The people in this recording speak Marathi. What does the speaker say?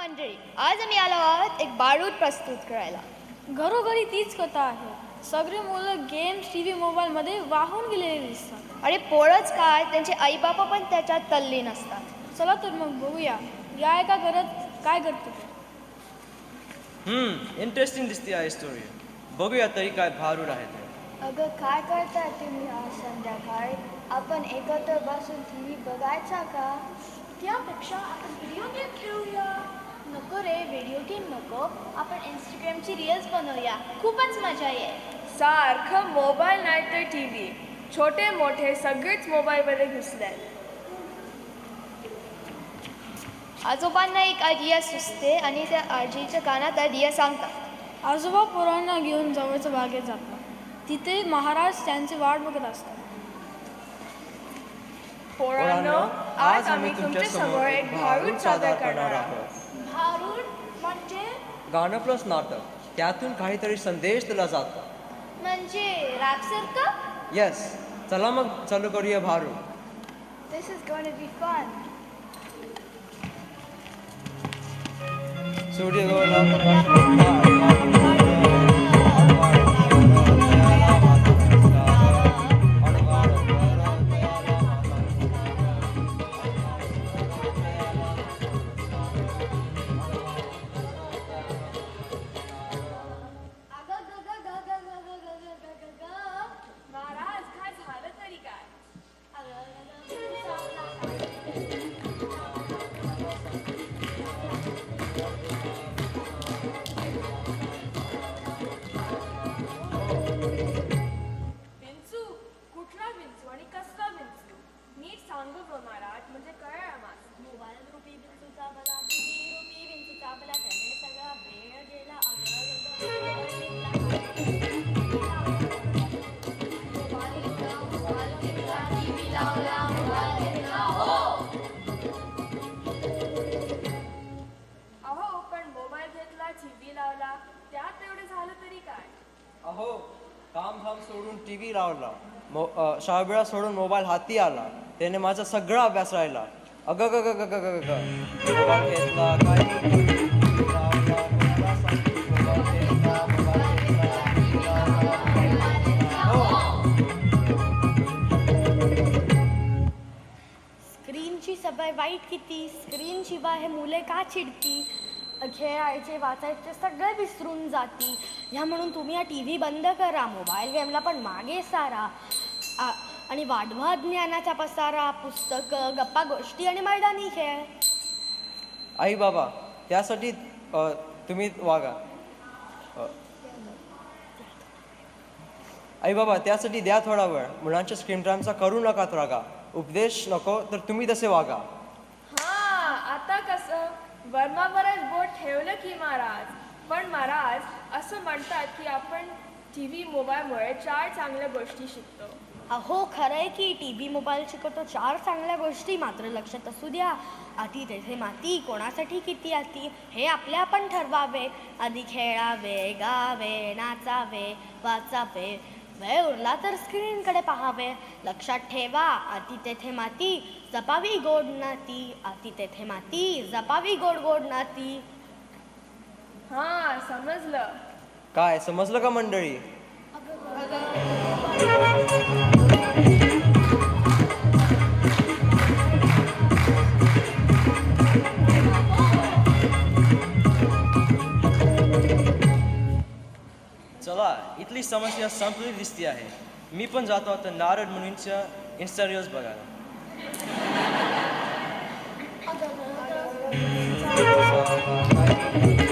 मंडळी, आज आम्ही आलो आहोत एक बारूद प्रस्तुत करायला. घरोघरी तीच कथा आहे. सगळे मुलं गेम्स, टी व्ही, मोबाईलमध्ये वाहून गेलेले दिसतात. अरे पोरच काय, त्यांचे आईबापा पण त्याच्यात तल्लीन असतात. चला तर मग बघूया या एका घरात काय करतो. इंटरेस्टिंग दिसते आहे स्टोरी. बघूया तरी काय भारूड आहे ते. अगं काय करताय तुम्ही आज संध्याकाळी? आपण एकत्र बसून टी व्ही बघायचा का? त्यापेक्षा आपण व्हिडिओ गेम खेळूया. नको रे, व्हिडिओ गेम नको. आपण इंस्टाग्रामची रील्स बनवूया, खूपच मजा येईल. सारखं मोबाईल नाही तर टी व्ही. छोटे मोठे सगळेच मोबाईलमध्ये घुसले. आजोबांना एक आयडिया सुचते आणि त्या आजीच्या कानात आयडिया सांगतात. आजोबा पोरांना घेऊन जवळच्या बागेत जातात. तिथे महाराज त्यांची वाट बघत असतात. पोरांनो, आज आम्ही तुमच्या समोर एक भारूड सादर करणार आहोत. भारूड म्हणजे गाणं प्लस नाटक, त्यातून काहीतरी संदेश दिला जातो. म्हणजे रॅपसारखं? येस, चला मग चालू करूया भारूड. This is going to be fun. Maharaj काय झालं तरी काय? विंचू? कुठला विंचू आणि कसला विंचू? नीट सांगू गं महाराज, म्हणजे कळलं आम्हाला. मोबाईल रुपी विंचूचा बला, रुपी विंचूचा बला, त्याने सगळा वेळ गेला. अहो पण मोबाईल घेतला, टीव्ही लावला, त्यात एवढे झालं तरी काय? अहो, काम धाम सोडून टी व्ही लावला, शाळा सोडून मोबाईल हाती आला, त्याने माझा सगळा अभ्यास राहिला. अगं ग ग ग ग ग ग मोबाईल घेतला, काही TV लावला, कोणाला सांगू, मोबाईल घेतला, TV लावला. हो. स्क्रीनची सवय वाईट किती, स्क्रीन शिवाय हे मुले का चिडती, खेळायचे वाचायचे सगळे विसरून जाती. ह्या म्हणून तुम्ही हा टी व्ही बंद करा, मोबाईल गेमला पण मागे सारा, आणि वाढवा ज्ञानाचा पसारा, पुस्तकं, गप्पा गोष्टी आणि मैदानी खेळ. आई बाबा, त्यासाठी तुम्ही वागा. आई बाबा, त्यासाठी द्या थोडा वेळ. मुलांच्या स्क्रीन टाईमचा करू नका त्रागा. उपदेश नको तर तुम्ही तसे वागा. हा, आता कसं वर्मावरच बोट ठेवलं की महाराज. पण महाराज, असं म्हणतात की आपण टी व्ही मोबाईलमुळे 4 चांगल्या गोष्टी शिकतो. अहो खरंय की टी व्ही मोबाईल शिकवतो 4 चांगल्या गोष्टी, मात्र लक्षात असू द्या, आधी तेथे माती, कोणासाठी किती आती हे आपले आपण ठरवावे. आधी खेळावे, गावे, नाचावे, वाचावे, वेळ उरला तर स्क्रीनकडे पाहावे. लक्षात ठेवा, आती तेथे माती, जपावी गोड नाती, आती तेथे माती, जपावी गोड गोड नाती. हा, समजलं. काय समजलं का मंडळी? चला, इथली समस्या संपली दिसती आहे. मी पण जातो आता नारद मुनींच्या इन्स्टा रील्स बघायला. काय